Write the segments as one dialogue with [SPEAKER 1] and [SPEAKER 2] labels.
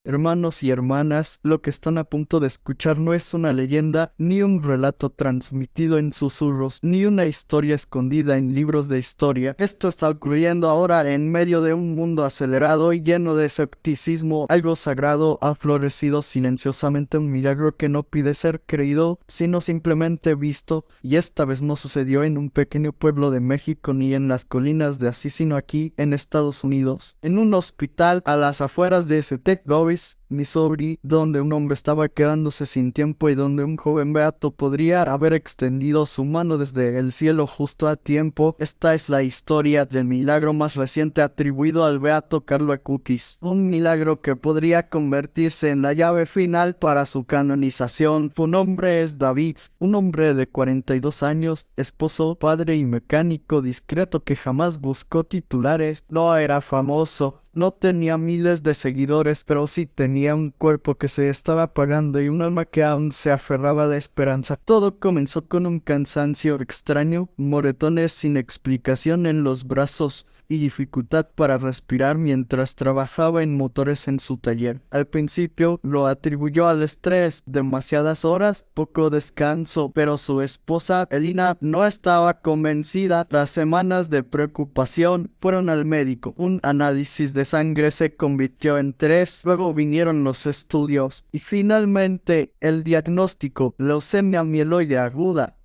[SPEAKER 1] Hermanos y hermanas, lo que están a punto de escuchar no es una leyenda, ni un relato transmitido en susurros, ni una historia escondida en libros de historia. Esto está ocurriendo ahora en medio de un mundo acelerado y lleno de escepticismo. Algo sagrado ha florecido silenciosamente, un milagro que no pide ser creído, sino simplemente visto. Y esta vez no sucedió en un pequeño pueblo de México ni en las colinas de Asís, sino aquí en Estados Unidos, en un hospital a las afueras de St. Louis, Missouri, donde un hombre estaba quedándose sin tiempo y donde un joven beato podría haber extendido su mano desde el cielo justo a tiempo. Esta es la historia del milagro más reciente atribuido al beato Carlo Acutis, un milagro que podría convertirse en la llave final para su canonización. Su nombre es David, un hombre de 42 años, esposo, padre y mecánico discreto que jamás buscó titulares. No era famoso, no tenía miles de seguidores, pero sí tenía un cuerpo que se estaba apagando y un alma que aún se aferraba a la esperanza. Todo comenzó con un cansancio extraño, moretones sin explicación en los brazos y dificultad para respirar mientras trabajaba en motores en su taller. Al principio lo atribuyó al estrés, demasiadas horas, poco descanso, pero su esposa Elina no estaba convencida. Las semanas de preocupación fueron al médico. Un análisis de sangre se convirtió en 3, luego vinieron los estudios y finalmente el diagnóstico: leucemia mieloide aguda.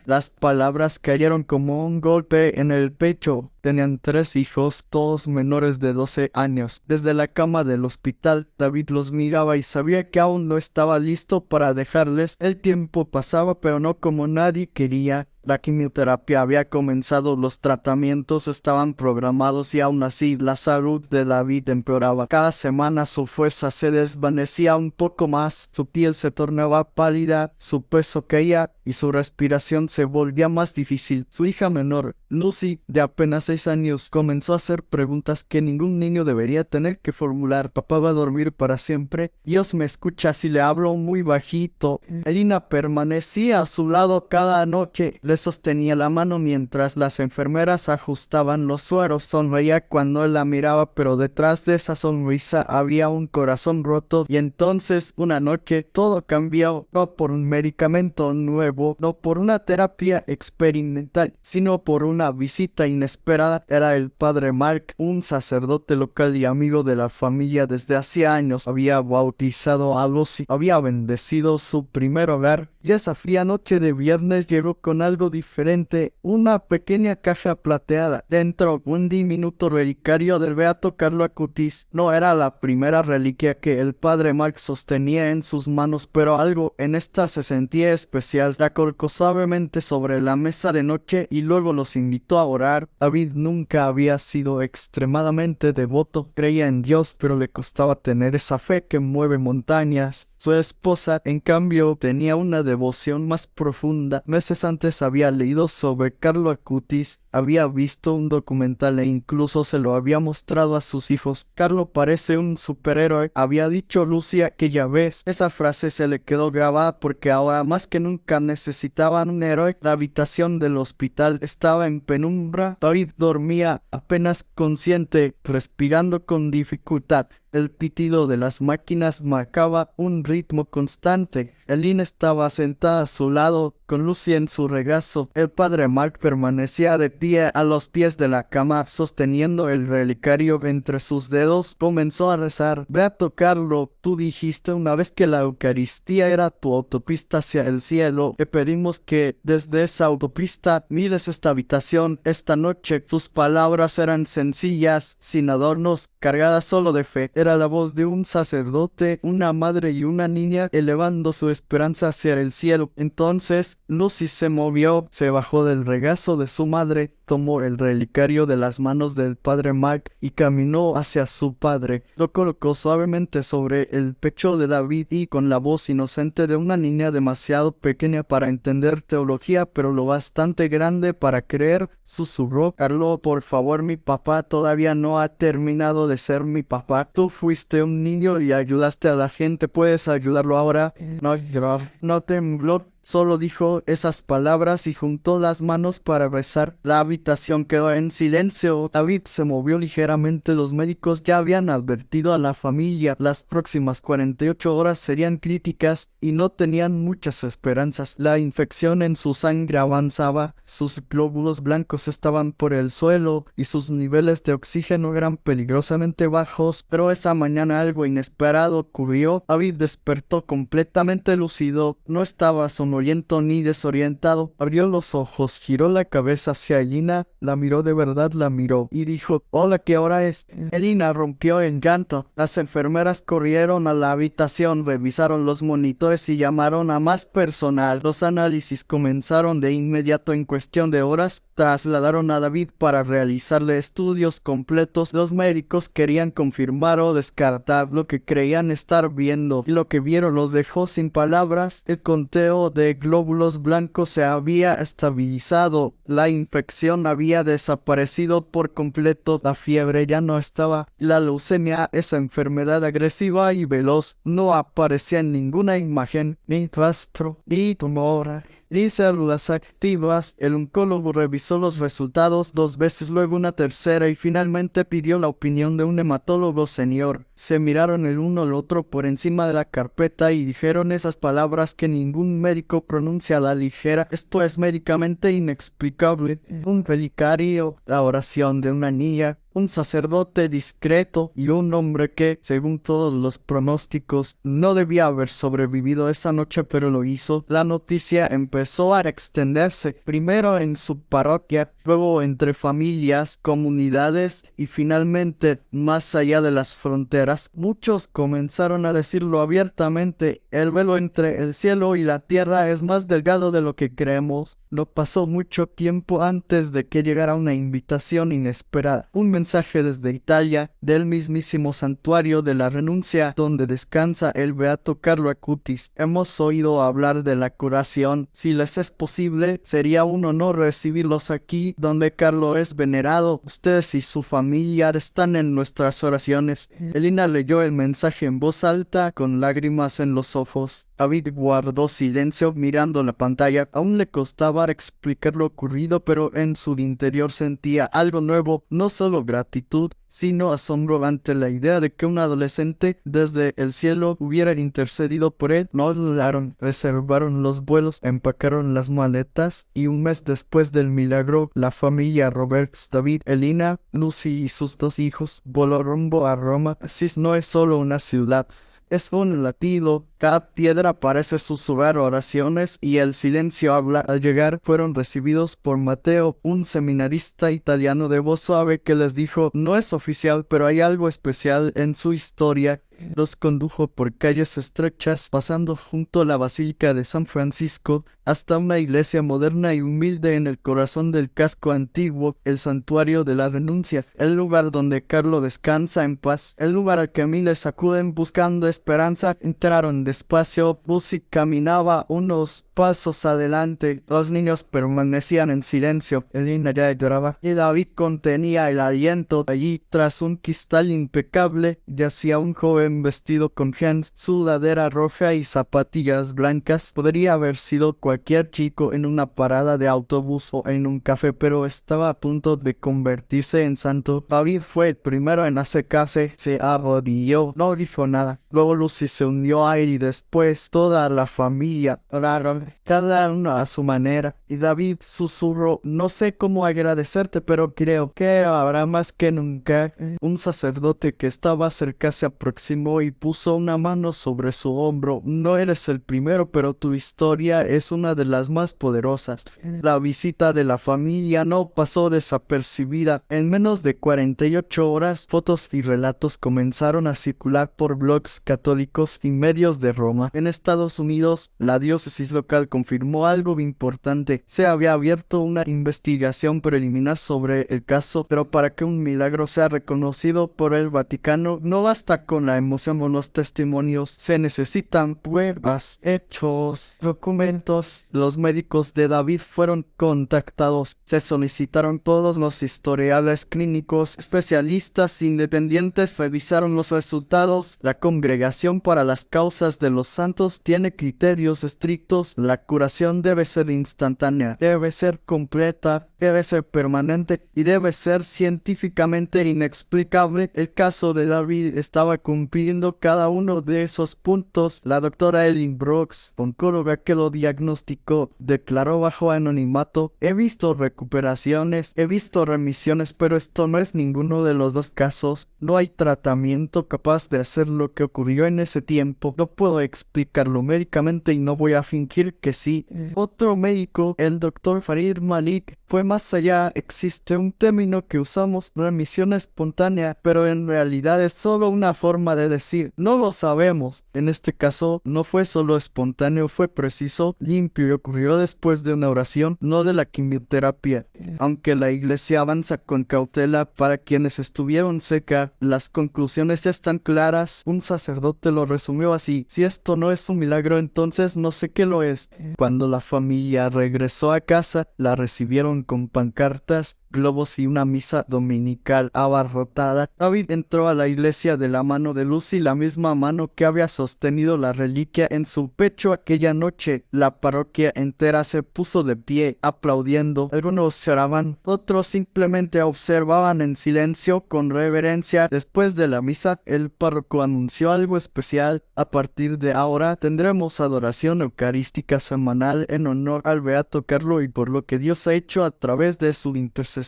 [SPEAKER 1] Las palabras cayeron como un golpe en el pecho. Tenían 3 hijos, todos menores de 12 años. Desde la cama del hospital, David los miraba y sabía que aún no estaba listo para dejarles. El tiempo pasaba, pero no como nadie quería. La quimioterapia había comenzado, los tratamientos estaban programados y aún así la salud de David empeoraba. Cada semana su fuerza se desvanecía un poco más, su piel se tornaba pálida, su peso caía y su respiración se volvía más difícil. Su hija menor, Lucy, de apenas 6 años, comenzó a hacer preguntas que ningún niño debería tener que formular. ¿Papá va a dormir para siempre? ¿Dios me escucha si le hablo muy bajito? Elina permanecía a su lado cada noche. Le sostenía la mano mientras las enfermeras ajustaban los sueros. Sonreía cuando él la miraba, pero detrás de esa sonrisa había un corazón roto. Y entonces, una noche, todo cambió, no por un medicamento nuevo, no por una terapia experimental, sino por una visita inesperada. Era el padre Mark, un sacerdote local y amigo de la familia desde hacía años. Había bautizado a Lucy, había bendecido su primer hogar, y esa fría noche de viernes llegó con algo diferente: una pequeña caja plateada. Dentro, un diminuto relicario del beato Carlo Acutis. No era la primera reliquia que el padre Mark sostenía en sus manos, pero algo en esta se sentía especial. La colocó suavemente sobre la mesa de noche y luego los invitó a orar. David nunca había sido extremadamente devoto, creía en Dios, pero le costaba tener esa fe que mueve montañas. Su esposa, en cambio, tenía una devoción más profunda. Meses antes había leído sobre Carlo Acutis, había visto un documental e incluso se lo había mostrado a sus hijos. Carlo parece un superhéroe, había dicho Lucy aquella vez. Esa frase se le quedó grabada porque ahora más que nunca necesitaban un héroe. La habitación del hospital estaba en penumbra. David dormía apenas consciente, respirando con dificultad. El pitido de las máquinas marcaba un ritmo constante. Elina estaba sentada a su lado, con Lucy en su regazo. El padre Mark permanecía de pie a los pies de la cama, sosteniendo el relicario entre sus dedos. Comenzó a rezar: Beato Carlo, tú dijiste una vez que la Eucaristía era tu autopista hacia el cielo. Te pedimos que desde esa autopista mires esta habitación esta noche. Tus palabras eran sencillas, sin adornos, cargadas solo de fe. Era la voz de un sacerdote, una madre y una niña elevando su esperanza hacia el cielo. Entonces Lucy se movió, se bajó del regazo de su madre, tomó el relicario de las manos del padre Mark y caminó hacia su padre. Lo colocó suavemente sobre el pecho de David y, con la voz inocente de una niña demasiado pequeña para entender teología, pero lo bastante grande para creer, susurró: Carlo, por favor, mi papá todavía no ha terminado de ser mi papá. Tú fuiste un niño y ayudaste a la gente. ¿Puedes ayudarlo ahora? No lloró, no tembló. solo dijo esas palabras y juntó las manos para rezar. La habitación quedó en silencio. David se movió ligeramente. Los médicos ya habían advertido a la familia. Las próximas 48 horas serían críticas y no tenían muchas esperanzas. La infección en su sangre avanzaba, sus glóbulos blancos estaban por el suelo y sus niveles de oxígeno eran peligrosamente bajos, pero esa mañana algo inesperado ocurrió. David despertó completamente lúcido, no estaba sonoliento ni desorientado. Abrió los ojos, giró la cabeza hacia Elina, la miró, de verdad la miró, y dijo: «Hola, ¿qué hora es?». Elina rompió en llanto. Las enfermeras corrieron a la habitación, revisaron los monitores y llamaron a más personal. Los análisis comenzaron de inmediato. En cuestión de horas, trasladaron a David para realizarle estudios completos. Los médicos querían confirmar o descartar lo que creían estar viendo, y lo que vieron los dejó sin palabras. El conteo de glóbulos blancos se había estabilizado, la infección había desaparecido por completo, la fiebre ya no estaba, la leucemia, esa enfermedad agresiva y veloz, no aparecía en ninguna imagen, ni rastro, ni tumor, ni células activas. El oncólogo revisó los resultados 2 veces, luego una tercera y finalmente pidió la opinión de un hematólogo senior. Se miraron el uno al otro por encima de la carpeta y dijeron esas palabras que ningún médico pronuncia a la ligera: «Esto es médicamente inexplicable». Un relicario, la oración de una niña, un sacerdote discreto y un hombre que, según todos los pronósticos, no debía haber sobrevivido esa noche, pero lo hizo. La noticia empezó a extenderse, primero en su parroquia, luego entre familias, comunidades y finalmente más allá de las fronteras. Muchos comenzaron a decirlo abiertamente: «El velo entre el cielo y la tierra es más delgado de lo que creemos». No pasó mucho tiempo antes de que llegara una invitación inesperada, un mensaje desde Italia, del mismísimo santuario de la renuncia donde descansa el beato Carlo Acutis. «Hemos oído hablar de la curación. Si les es posible, sería un honor recibirlos aquí donde Carlo es venerado. Ustedes y su familia están en nuestras oraciones». Elina leyó el mensaje en voz alta, con lágrimas en los ojos. David guardó silencio mirando la pantalla. Aún le costaba explicar lo ocurrido, pero en su interior sentía algo nuevo, no solo gratitud, sino asombro ante la idea de que un adolescente desde el cielo hubiera intercedido por él. No dudaron, reservaron los vuelos, empacaron las maletas y un mes después del milagro, la familia Roberts, David, Elina, Lucy y sus 2 hijos voló rumbo a Roma. Asís no es solo una ciudad, es un latido. Cada piedra parece susurrar oraciones y el silencio habla. Al llegar, fueron recibidos por Mateo, un seminarista italiano de voz suave, que les dijo: «No es oficial, pero hay algo especial en su historia». Los condujo por calles estrechas, pasando junto a la Basílica de San Francisco, hasta una iglesia moderna y humilde en el corazón del casco antiguo, el santuario de la renuncia, el lugar donde Carlo descansa en paz, el lugar al que miles acuden buscando esperanza. Entraron despacio. Lucy caminaba unos pasos adelante. Los niños permanecían en silencio. Elina ya lloraba y David contenía el aliento. Allí, tras un cristal impecable, yacía un joven vestido con jeans, sudadera roja y zapatillas blancas. Podría haber sido cualquier chico en una parada de autobús o en un café, pero estaba a punto de convertirse en santo. David fue el primero en acercarse, se arrodilló, no dijo nada. Luego Lucy se unió a él y después toda la familia oraron, cada uno a su manera. Y David susurró: «No sé cómo agradecerte, pero creo que ahora más que nunca». Un sacerdote que estaba cerca se aproximó y puso una mano sobre su hombro. «No eres el primero, pero tu historia es una de las más poderosas». La visita de la familia no pasó desapercibida. En menos de 48 horas, fotos y relatos comenzaron a circular por blogs católicos y medios de Roma. En Estados Unidos, la diócesis local confirmó algo importante: se había abierto una investigación preliminar sobre el caso, pero para que un milagro sea reconocido por el Vaticano, no basta con la emoción o los testimonios, se necesitan pruebas, hechos, documentos. Los médicos de David fueron contactados, se solicitaron todos los historiales clínicos, especialistas independientes revisaron los resultados. La Congregación para las Causas vidas de los santos tiene criterios estrictos. La curación debe ser instantánea, debe ser completa, debe ser permanente y debe ser científicamente inexplicable. El caso de David estaba cumpliendo cada uno de esos puntos. La doctora Ellen Brooks, oncóloga que lo diagnosticó, declaró bajo anonimato: he visto recuperaciones, he visto remisiones, pero esto no es ninguno de los dos casos. No hay tratamiento capaz de hacer lo que ocurrió en ese tiempo. No puedo explicarlo médicamente y no voy a fingir que sí. Otro médico, el doctor Farid Malik, fue más allá. Existe un término que usamos, remisión espontánea, pero en realidad es solo una forma de decir no lo sabemos. En este caso no fue solo espontáneo, fue preciso, limpio y ocurrió después de una oración, no de la quimioterapia. Aunque la iglesia avanza con cautela, para quienes estuvieron cerca, las conclusiones ya están claras. Un sacerdote lo resumió así: si esto no es un milagro, entonces no sé qué lo es. Cuando la familia regresó a casa, la recibieron con pancartas, globos y una misa dominical abarrotada. David entró a la iglesia de la mano de Lucy, la misma mano que había sostenido la reliquia en su pecho aquella noche. La parroquia entera se puso de pie, aplaudiendo. Algunos lloraban, otros simplemente observaban en silencio, con reverencia. Después de la misa, el párroco anunció algo especial: a partir de ahora tendremos adoración eucarística semanal en honor al Beato Carlo y por lo que Dios ha hecho a través de su intercesión.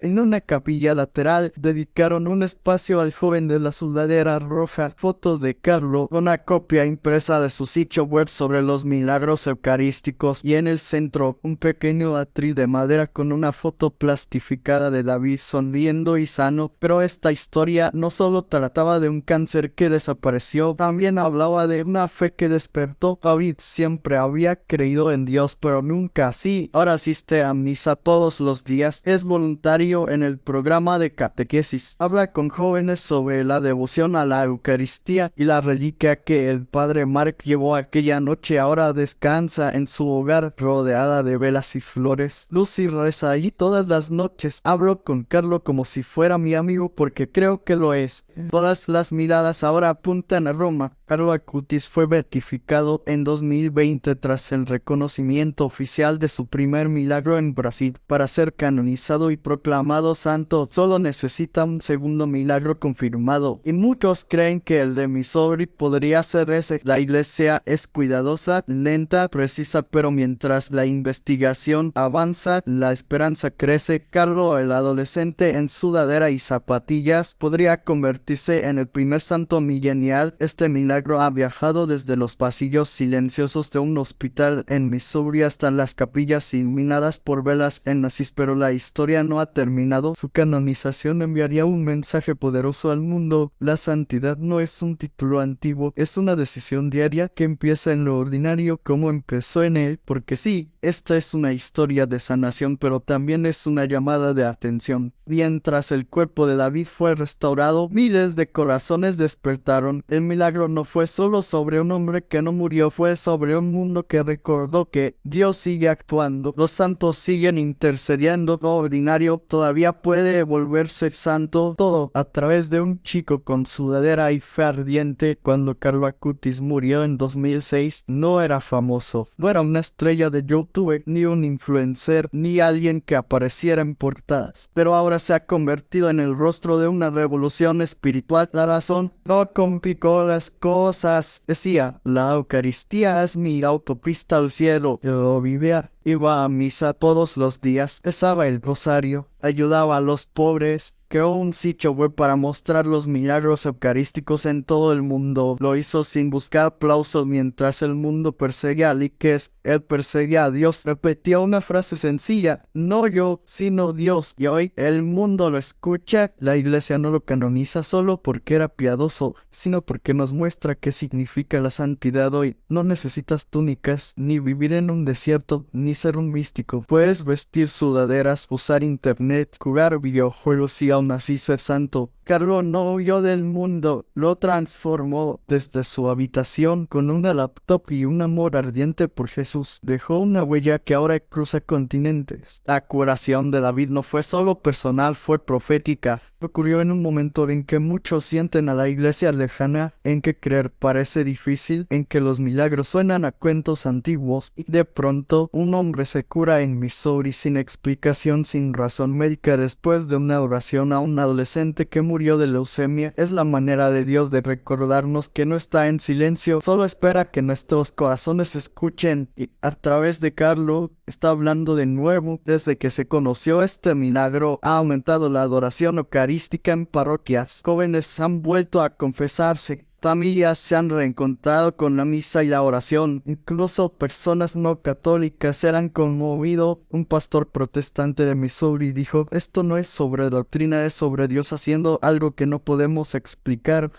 [SPEAKER 1] En una capilla lateral dedicaron un espacio al joven de la sudadera roja, fotos de Carlo, una copia impresa de su sitio web sobre los milagros eucarísticos, y en el centro un pequeño atril de madera con una foto plastificada de David sonriendo y sano. Pero esta historia no solo trataba de un cáncer que desapareció, también hablaba de una fe que despertó. David siempre había creído en Dios, pero nunca así. Ahora asiste a misa todos los días. Es voluntario en el programa de catequesis. Habla con jóvenes sobre la devoción a la Eucaristía y la reliquia que el padre Mark llevó aquella noche. Ahora descansa en su hogar rodeada de velas y flores. Lucy reza allí todas las noches. Hablo con Carlo como si fuera mi amigo porque creo que lo es. Todas las miradas ahora apuntan a Roma. Carlo Acutis fue beatificado en 2020 tras el reconocimiento oficial de su primer milagro en Brasil. Para ser canonizado y proclamado santo, solo necesita un segundo milagro confirmado, y muchos creen que el de Missouri podría ser ese. La iglesia es cuidadosa, lenta, precisa, pero mientras la investigación avanza, la esperanza crece. Carlo, el adolescente en sudadera y zapatillas, podría convertirse en el primer santo milenial. Este milagro ha viajado desde los pasillos silenciosos de un hospital en Missouri hasta las capillas iluminadas por velas en Asís, pero la historia no ha terminado. Su canonización enviaría un mensaje poderoso al mundo. La santidad no es un título antiguo, es una decisión diaria que empieza en lo ordinario como empezó en él, porque sí, esta es una historia de sanación, pero también es una llamada de atención. Mientras el cuerpo de David fue restaurado, miles de corazones despertaron. El milagro no fue solo sobre un hombre que no murió, fue sobre un mundo que recordó que Dios sigue actuando. Los santos siguen intercediendo. Lo ordinario todavía puede volverse santo. Todo a través de un chico con sudadera y fe ardiente. Cuando Carlo Acutis murió en 2006, no era famoso, no era una estrella de YouTube, ni un influencer, ni alguien que apareciera en portadas, pero ahora se ha convertido en el rostro de una revolución espiritual. La razón no complicó las cosas. Decía: la Eucaristía es mi autopista al cielo. Yo vivía. Iba a misa todos los días, rezaba el rosario, ayudaba a los pobres, creó un sitio web para mostrar los milagros eucarísticos en todo el mundo. Lo hizo sin buscar aplausos mientras el mundo perseguía a likes. Él perseguía a Dios. Repetía una frase sencilla: no yo, sino Dios. Y hoy el mundo lo escucha. La iglesia no lo canoniza solo porque era piadoso, sino porque nos muestra qué significa la santidad hoy. No necesitas túnicas, ni vivir en un desierto, ni ser un místico. Puedes vestir sudaderas, usar internet internet, jugar videojuegos y aún así ser santo. Carlo no huyó del mundo, lo transformó desde su habitación con una laptop y un amor ardiente por Jesús. Dejó una huella que ahora cruza continentes. La curación de David no fue solo personal, fue profética. Ocurrió en un momento en que muchos sienten a la iglesia lejana, en que creer parece difícil, en que los milagros suenan a cuentos antiguos, y de pronto un hombre se cura en Missouri sin explicación, sin razón médica, después de una oración a un adolescente que murió de leucemia. Es la manera de Dios de recordarnos que no está en silencio, solo espera que nuestros corazones escuchen, y a través de Carlo está hablando de nuevo. Desde que se conoció este milagro, ha aumentado la adoración eucarística en parroquias. Jóvenes han vuelto a confesarse. Familias se han reencontrado con la misa y la oración. Incluso personas no católicas se han conmovido. Un pastor protestante de Missouri dijo: esto no es sobre doctrina, es sobre Dios haciendo algo que no podemos explicar.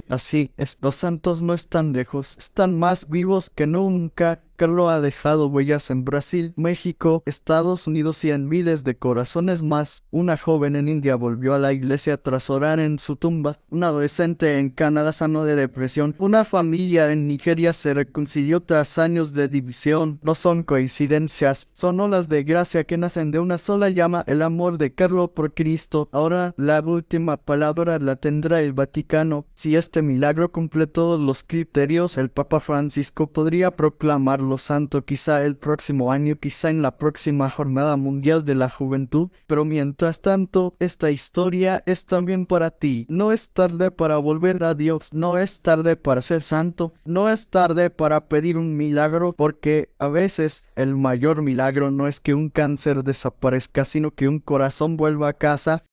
[SPEAKER 1] Así es, los santos no están lejos, están más vivos que nunca. Carlo ha dejado huellas en Brasil, México, Estados Unidos y en miles de corazones más. Una joven en India volvió a la iglesia tras orar en su tumba. Un adolescente en Canadá sanó de depresión. Una familia en Nigeria se reconcilió tras años de división. No son coincidencias, son olas de gracia que nacen de una sola llama, el amor de Carlo por Cristo. Ahora la última palabra la tendrá el Vaticano. Si este milagro cumple todos los criterios, el Papa Francisco podría proclamarlo santo quizá el próximo año, quizá en la próxima Jornada Mundial de la Juventud. Pero mientras tanto, esta historia es también para ti. No es tarde para volver a Dios, no es tarde para ser santo, no es tarde para pedir un milagro, porque a veces el mayor milagro no es que un cáncer desaparezca, sino que un corazón vuelva a casa.